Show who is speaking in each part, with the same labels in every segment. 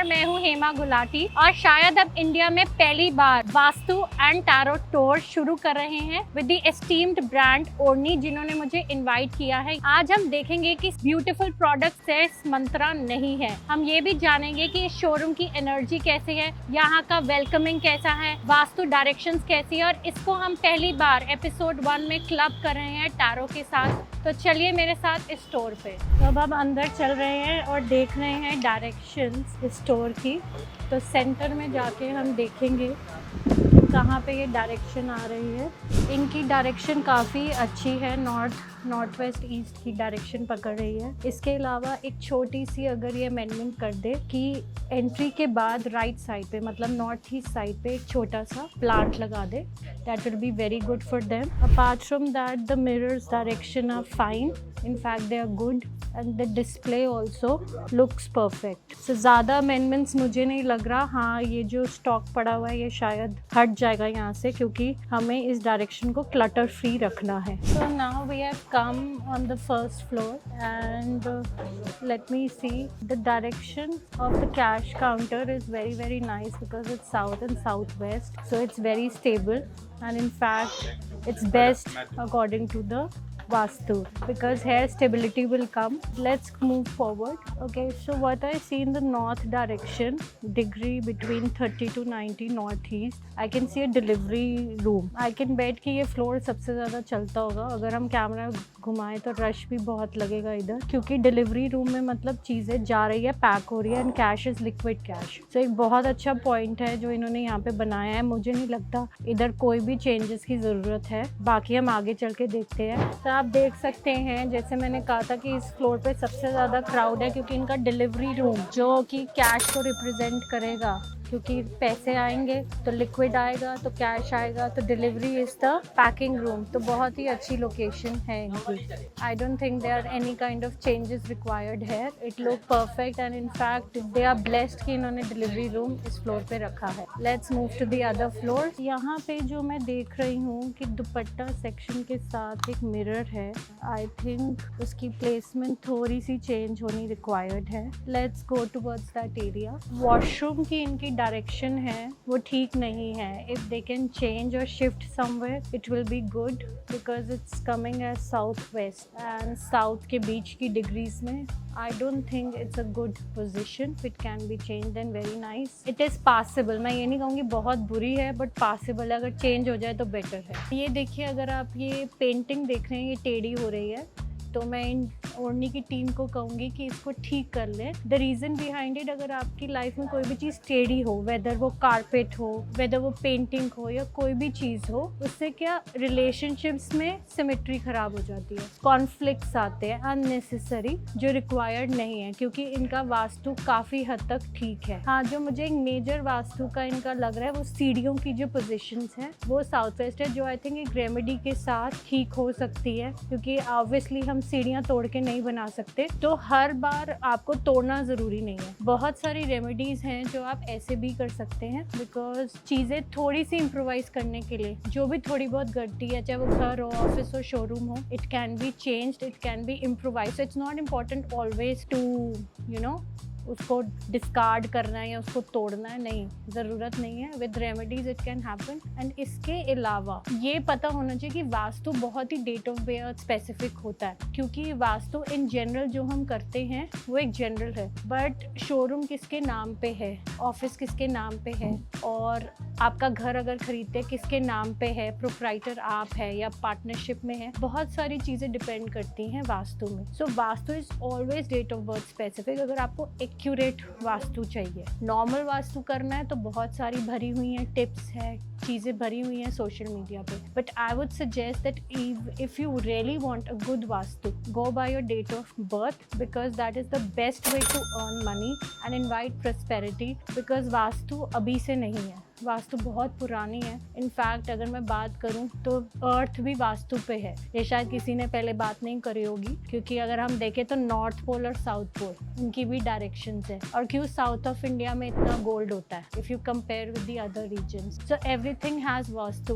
Speaker 1: नमस्कार, मैं हूँ हेमा गुलाटी और शायद अब इंडिया में पहली बार वास्तु एंड टैरो टूर शुरू कर रहे हैं विद द एस्टीम्ड ब्रांड ओरनी, जिन्होंने मुझे इनवाइट किया है। आज हम देखेंगे कि ब्यूटीफुल प्रोडक्ट से मंत्रा नहीं है। हम ये भी जानेंगे कि इस शोरूम की एनर्जी कैसी है, यहाँ का वेलकमिंग कैसा है, वास्तु डायरेक्शंस कैसी है, और इसको हम पहली बार एपिसोड 1 में क्लब कर रहे हैं टैरो के साथ। तो चलिए मेरे साथ इस स्टोर पे। तो अब हम अंदर चल रहे हैं और देख रहे हैं डायरेक्शंस इस स्टोर की। तो सेंटर में जाके हम देखेंगे कहाँ पे ये डायरेक्शन आ रही है। इनकी डायरेक्शन काफ़ी अच्छी है, नॉर्थ वेस्ट ईस्ट की डायरेक्शन पकड़ रही है। इसके अलावा एक छोटी सी अगर ये अमेंडमेंट कर दे कि एंट्री के बाद राइट साइड पे, मतलब नॉर्थ ईस्ट साइड पे एक छोटा सा प्लांट लगा दे, that will be very good for them. Apart from that the mirrors direction are fine, in fact they are good and the display also looks perfect। so ज़्यादा amendments मुझे नहीं लग रहा। हाँ, ये जो स्टॉक पड़ा हुआ है ये शायद हट जाएगा यहाँ से, क्योंकि हमें इस डायरेक्शन को क्लटर फ्री रखना है। so now we have come on the first floor and let me see the direction of the cash counter is very nice because it's south and southwest, so it's very stable and in fact it's best according to the Vastu because here stability will come। Let's move forward। Okay, so what I see in the north direction, degree between 30 to 90 northeast, I can see a delivery room। I can bet कि ये floor सबसे ज़्यादा चलता होगा। अगर हम camera घुमाएं तो रश भी बहुत लगेगा इधर, क्योंकि डिलीवरी रूम में मतलब चीज़ें जा रही है, पैक हो रही है, and cash is liquid cash. तो एक बहुत अच्छा पॉइंट है जो इन्होंने यहाँ पे बनाया है। मुझे नहीं लगता इधर कोई भी चेंजेस की ज़रूरत है। बाकी हम आगे चल के देखते हैं। तो आप देख सकते हैं, जैसे मैंने कहा था कि इस फ्लोर पे सबसे ज़्यादा क्राउड है, क्योंकि इनका डिलीवरी रूम जो कि कैश को रिप्रेजेंट करेगा, क्योंकि पैसे आएंगे तो लिक्विड आएगा तो कैश आएगा, तो delivery is the packing room. तो बहुत ही अच्छी लोकेशन है इनकी। I don't think there are any kind of changes required है। It look perfect and in fact they are blessed कि इन्होंने डिलीवरी रूम इस फ्लोर पे रखा है। Let's move to the other floor. यहाँ पे जो मैं देख रही हूँ कि दुपट्टा सेक्शन के साथ एक मिरर है। आई थिंक उसकी प्लेसमेंट थोड़ी सी चेंज होनी रिक्वायर्ड है। Let's go towards that area. Washroom की इनकी डायरेक्शन है वो ठीक नहीं है। इफ दे कैन चेंज और shift somewhere it will be good, because it's coming as south west and south के बीच की डिग्रीज में I don't think it's a good position. It can be change and very nice. It is possible. मैं ये नहीं कहूँगी बहुत बुरी है, बट पासिबल है। अगर चेंज हो जाए तो बेटर है। ये देखिए, अगर आप ये पेंटिंग देख रहे हैं ये टेढ़ी हो रही है, तो मैं इन ओरनी की टीम को कहूँगी कि इसको ठीक कर लें। द रीज़न बिहाइंड इट, अगर आपकी लाइफ में कोई भी चीज़ टेढ़ी हो, वेदर वो कारपेट हो, वेदर वो पेंटिंग हो, या कोई भी चीज़ हो, उससे क्या रिलेशनशिप्स में सिमेट्री ख़राब हो जाती है, कॉन्फ्लिक्ट्स आते हैं अननेसेसरी, जो रिक्वायर्ड नहीं है, क्योंकि इनका वास्तु काफ़ी हद तक ठीक है। हाँ, जो मुझे एक मेजर वास्तु का इनका लग रहा है वो सीढ़ियों की जो पोजिशंस हैं वो साउथ वेस्ट है, जो आई थिंक एक रेमेडी के साथ ठीक हो सकती है, क्योंकि ऑब्वियसली हम सीढ़ियाँ तोड़ के नहीं बना सकते, तो हर बार आपको तोड़ना ज़रूरी नहीं है। बहुत सारी रेमेडीज़ हैं जो आप ऐसे भी कर सकते हैं, बिकॉज चीज़ें थोड़ी सी इम्प्रोवाइज करने के लिए जो भी थोड़ी बहुत गलती है, चाहे वो घर हो, ऑफिस हो, शोरूम हो, it can be changed, it can be improvise. It's not important always to उसको डिस्कार्ड करना है या उसको तोड़ना है, नहीं, ज़रूरत नहीं है। With remedies it can happen. And इसके अलावा ये पता होना चाहिए कि वास्तु बहुत ही डेट ऑफ बर्थ स्पेसिफिक होता है, क्योंकि वास्तु इन जनरल जो हम करते हैं वो एक जनरल है, बट शोरूम किसके नाम पे है, ऑफिस किसके नाम पे है, और आपका घर अगर खरीदते हैं किसके नाम पे है, प्रोप्राइटर आप है या पार्टनरशिप में है, बहुत सारी चीज़ें डिपेंड करती हैं वास्तु में। So Vastu is always date of birth specific. अगर आपको एक्यूरेट वास्तु चाहिए, नॉर्मल वास्तु करना है तो बहुत सारी भरी हुई हैं, टिप्स है, चीज़ें भरी हुई हैं सोशल मीडिया पे, but I would suggest that if you really want a good vastu, go by your date of birth, because that is the best way to earn money and invite prosperity. Because vastu अभी से नहीं है, वास्तु बहुत पुरानी है। In fact अगर मैं बात करूं तो अर्थ भी वास्तु पे है। ये शायद किसी ने पहले बात नहीं करी होगी, क्योंकि अगर हम देखें तो नॉर्थ पोल और साउथ पोल, उनकी भी डायरेक्शंस है। और क्यों साउथ ऑफ इंडिया में इतना गोल्ड होता है if you compare with the other regions. So every everything has vastu,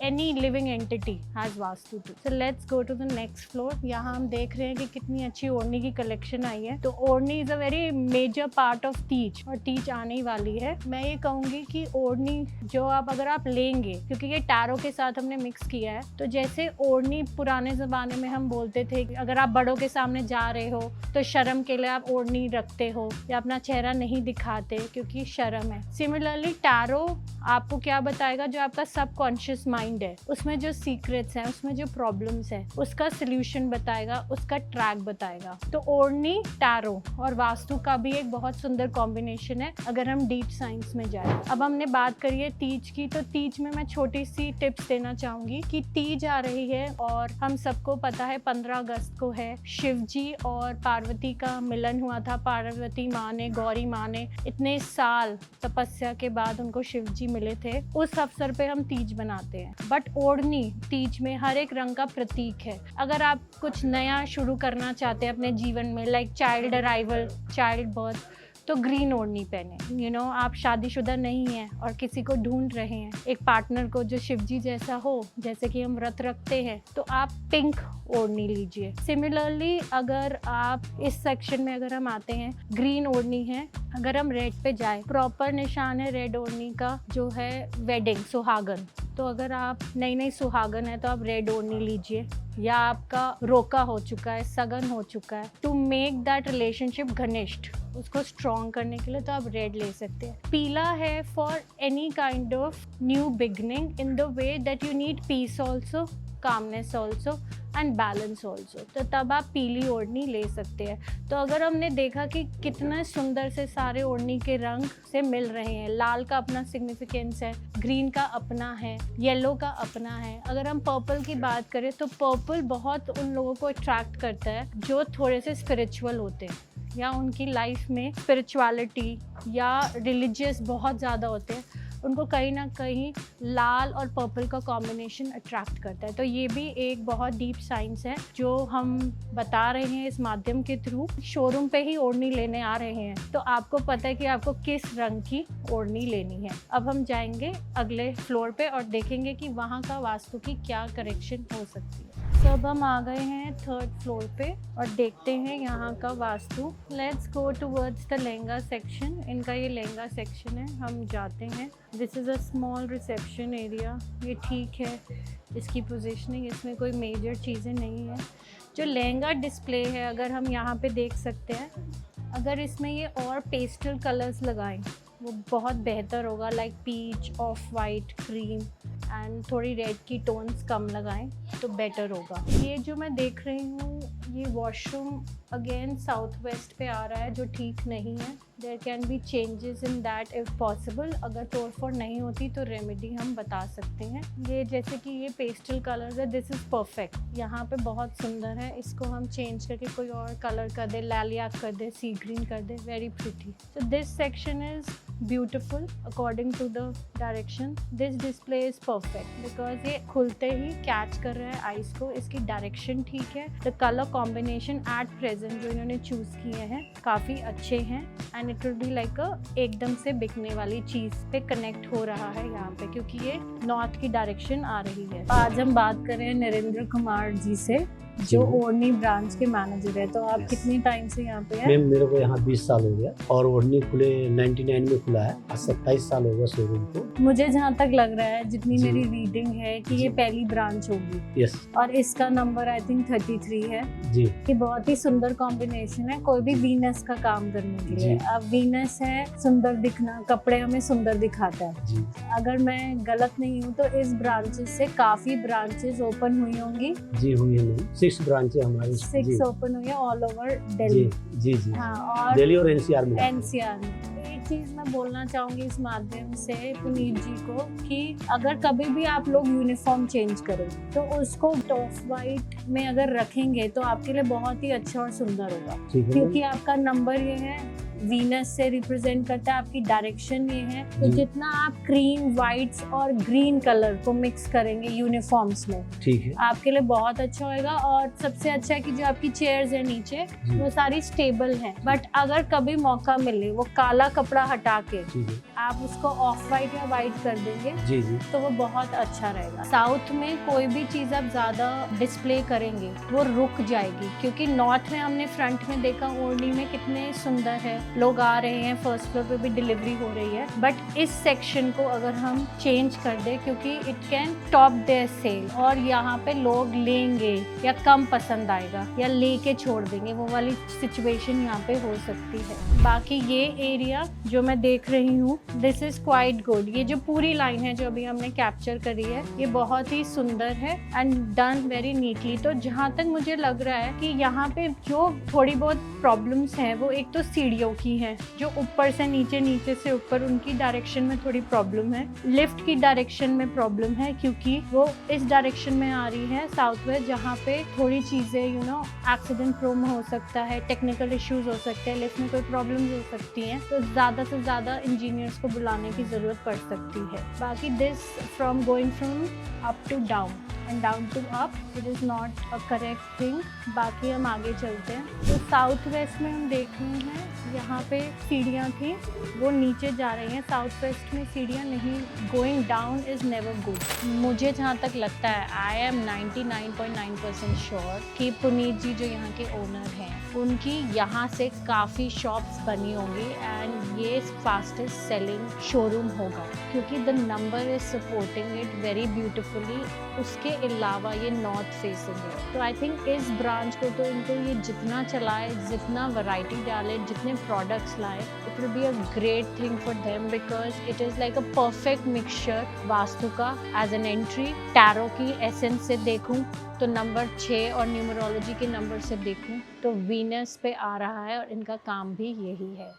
Speaker 1: any living entity has vastu too. So let's go to the next floor. यहाँ हम देख रहे हैं कि कितनी अच्छी ओढ़नी की कलेक्शन आई है। तो ओढ़नी is a very major part of Teej, और तीज आने ही वाली है। मैं ये कहूंगी कि ओढ़नी जो अगर आप लेंगे, क्योंकि ये टैरो के साथ हमने मिक्स किया है, तो जैसे ओढ़नी पुराने जमाने में हम बोलते थे कि अगर आप बड़ों के सामने जा रहे हो तो शर्म के लिए आप ओढ़नी रखते हो या अपना चेहरा नहीं दिखाते क्योंकि शर्म है। सिमिलरली टैरो आपको क्या बताएगा, जो आपका सबकॉन्शियस माइंड है उसमें जो सीक्रेट्स हैं, उसमें जो प्रॉब्लम्स है, उसका सोल्यूशन बताएगा, उसका ट्रैक बताएगा। तो ओढ़नी, टैरो और वास्तु का भी एक बहुत सुंदर कॉम्बिनेशन है अगर हम डीप साइंस में जाए। अब हमने बात करी है तीज की, तो तीज में मैं छोटी सी टिप्स देना चाहूंगी कि तीज आ रही है और हम सबको पता है 15 अगस्त को है। शिव जी और पार्वती का मिलन हुआ था। पार्वती माँ ने, गौरी माँ ने इतने साल तपस्या के बाद उनको शिव जी मिले थे। उस अवसर पे हम तीज बनाते हैं। बट ओढ़नी तीज में हर एक रंग का प्रतीक है। अगर आप कुछ नया शुरू करना चाहते हैं अपने जीवन में, like child arrival, child birth, तो ग्रीन ओढ़नी पहने। आप शादीशुदा नहीं हैं और किसी को ढूंढ रहे हैं, एक पार्टनर को जो शिवजी जैसा हो, जैसे कि हम व्रत रखते हैं, तो आप पिंक ओढ़नी लीजिए। सिमिलरली अगर आप इस सेक्शन में अगर हम आते हैं, ग्रीन ओढ़नी है। अगर हम रेड पे जाए, प्रॉपर निशान है रेड ओढ़नी का जो है वेडिंग, सुहागन। तो अगर आप नई सुहागन है तो आप रेड ओढ़नी लीजिए, या आपका रोका हो चुका है, सगन हो चुका है, टू मेक दैट रिलेशनशिप घनिष्ठ, उसको स्ट्रॉन्ग करने के लिए तो आप रेड ले सकते हैं। पीला है for any kind of new beginning, in the way that you need piece also, calmness also and balance also, तो तब आप पीली ओढ़नी ले सकते हैं। तो अगर हमने देखा कि कितना सुंदर से सारे ओढ़नी के रंग से मिल रहे हैं, लाल का अपना सिग्निफिकेंस है, ग्रीन का अपना है, येलो का अपना है। अगर हम पर्पल की बात करें तो पर्पल बहुत उन लोगों को अट्रैक्ट करता है जो थोड़े से स्पिरिचुअल होते हैं या उनकी लाइफ में स्पिरिचुअलिटी या रिलीजियस बहुत ज़्यादा होते हैं, उनको कहीं ना कहीं लाल और पर्पल का कॉम्बिनेशन अट्रैक्ट करता है। तो ये भी एक बहुत डीप साइंस है जो हम बता रहे हैं इस माध्यम के थ्रू। शोरूम पे ही ओढ़नी लेने आ रहे हैं तो आपको पता है कि आपको किस रंग की ओढ़नी लेनी है। अब हम जाएंगे अगले फ्लोर पे और देखेंगे कि वहाँ का वास्तु की क्या करेक्शन हो सकती है। अब हम आ गए हैं थर्ड फ्लोर पे और देखते हैं यहाँ का vastu. Let's go towards the lehenga section. इनका ये लहंगा सेक्शन है, हम जाते हैं। This is a small reception area. ये ठीक है, इसकी पोजीशनिंग, इसमें कोई मेजर चीज़ें नहीं है। जो लहंगा डिस्प्ले है अगर हम यहाँ पे देख सकते हैं, अगर इसमें ये और पेस्टल कलर्स लगाएं वो बहुत बेहतर होगा, like peach, off white, cream and थोड़ी रेड की टोन्स कम लगाएं तो बेटर होगा। ये जो मैं देख रही हूँ ये वॉशरूम अगेन साउथ वेस्ट पे आ रहा है जो ठीक नहीं है। There can be changes in that if possible. अगर तोड़ फोड़ नहीं होती तो रेमेडी हम बता सकते हैं। ये जैसे कि ये पेस्टल कलर है, दिस इज़ परफेक्ट, यहाँ पे बहुत सुंदर है। इसको हम चेंज करके कोई और कलर कर दे, लालियाक कर दे, सी ग्रीन कर दे, very pretty. So this section is beautiful according to the direction. This display is perfect because ये खुलते ही कैच कर रहा है आइस को। इसकी डायरेक्शन ठीक है। The colour combination at present जो इन्होंने चूज़ किए हैं काफ़ी अच्छे हैं and it will be like एकदम से बिकने वाली चीज़ पे कनेक्ट हो रहा है यहाँ पे, क्योंकि ये नॉर्थ की डायरेक्शन आ रही है। आज हम बात करें नरेंद्र कुमार जी से जो ओढ़नी ब्रांच के मैनेजर है। तो आप कितने टाइम से यहाँ पे हैं?
Speaker 2: मैम मेरे को यहाँ 20 साल हो गया और ओढ़नी खुले 99 में खुला है। 27 साल हो गया शोरूम को।
Speaker 1: मुझे जहाँ तक लग रहा है, जितनी मेरी रीडिंग है, कि ये पहली ब्रांच होगी।
Speaker 2: यस।
Speaker 1: और इसका नंबर आई थिंक 33 है
Speaker 2: जी।
Speaker 1: कि बहुत ही सुंदर कॉम्बिनेशन है कोई भी वीनस का काम करने के लिए। अब वीनस है सुंदर दिखना, कपड़े हमें सुंदर दिखाता है जी। अगर मैं गलत नहीं हूँ तो इस ब्रांचेस से काफी ब्रांचेस ओपन हुई होंगी।
Speaker 2: जी हुई है, 6 ब्रांच है हमारी।
Speaker 1: 6 ओपन हुई है ऑल ओवर दिल्ली।
Speaker 2: जी जी।
Speaker 1: हाँ, और
Speaker 2: दिल्ली और एनसीआर में।
Speaker 1: एक चीज मैं बोलना चाहूंगी इस माध्यम से पुनीत जी को कि अगर कभी भी आप लोग यूनिफॉर्म चेंज करें तो उसको ऑफ वाइट में अगर रखेंगे तो आपके लिए बहुत ही अच्छा और सुंदर होगा, क्योंकि आपका नंबर ये है वीनस से रिप्रेजेंट करता है, आपकी डायरेक्शन ये है। तो
Speaker 2: जी।
Speaker 1: जितना आप क्रीम, व्हाइट्स और ग्रीन कलर को मिक्स करेंगे यूनिफॉर्म्स में,
Speaker 2: ठीक है।
Speaker 1: आपके लिए बहुत अच्छा होएगा। और सबसे अच्छा है कि जो आपकी चेयर्स है नीचे
Speaker 2: जी।
Speaker 1: वो सारी स्टेबल हैं। बट अगर कभी मौका मिले वो काला कपड़ा हटा के
Speaker 2: ठीक है।
Speaker 1: आप उसको ऑफ वाइट या वाइट कर देंगे
Speaker 2: जी जी।
Speaker 1: तो वो बहुत अच्छा रहेगा। साउथ में कोई भी चीज़ आप ज़्यादा डिस्प्ले करेंगे वो रुक जाएगी, क्योंकि नॉर्थ में हमने फ्रंट में देखा ओढ़नी में कितने सुंदर है, लोग आ रहे हैं, फर्स्ट फ्लोर पे भी डिलीवरी हो रही है। बट इस सेक्शन को अगर हम चेंज कर दे, क्योंकि it can top their sale और यहाँ पे लोग लेंगे या कम पसंद आएगा या लेके छोड़ देंगे, वो वाली सिचुएशन यहाँ पे हो सकती है। बाकी ये एरिया जो मैं देख रही हूँ, दिस इज क्वाइट गुड। ये जो पूरी लाइन है जो अभी हमने कैप्चर करी है, ये बहुत ही सुंदर है एंड डन वेरी नीटली। तो जहाँ तक मुझे लग रहा है कि यहाँ पे जो थोड़ी बहुत प्रॉब्लम्स हैं वो एक तो सीढ़ियों की हैं, जो ऊपर से नीचे, नीचे से ऊपर, उनकी डायरेक्शन में थोड़ी प्रॉब्लम है। लिफ्ट की डायरेक्शन में प्रॉब्लम है क्योंकि वो इस डायरेक्शन में आ रही है साउथ वेस्ट, जहाँ पे थोड़ी चीज़ें एक्सीडेंट प्रोन हो सकता है, टेक्निकल इश्यूज हो सकते हैं, लिफ्ट में कोई प्रॉब्लम्स हो सकती हैं, तो ज़्यादा से ज़्यादा इंजीनियर्स को बुलाने की ज़रूरत पड़ सकती है। बाकी this from going from up to down and down to up, it is not a correct thing. बाकी हम आगे चलते हैं। तो साउथ वेस्ट में हम देख रहे हैं यहाँ पे सीढ़ियाँ थी वो नीचे जा रही हैं, साउथ वेस्ट में सीढ़ियाँ नहीं। Going down is never good. मुझे जहाँ तक लगता है, आई एम 99.9% श्योर कि पुनीत जी जो यहाँ के ओनर हैं, उनकी यहाँ से काफ़ी शॉप्स बनी होंगी एंड ये फास्टेस्ट सेलिंग शोरूम होगा, क्योंकि the number is supporting it very beautifully. उसके अलावा ये नॉर्थ फेसिंग है, तो आई थिंक इस ब्रांच को तो इनको ये जितना चलाए, जितना वैरायटी डाले, जितने प्रोडक्ट्स लाए, it will be a great thing for them, because it is like a perfect mixture vastu का एज एन एंट्री। टैरो की एसेंस से देखूं तो नंबर 6 और न्यूमरोलॉजी के नंबर से देखूं तो वीनस पे आ रहा है और इनका काम भी यही है।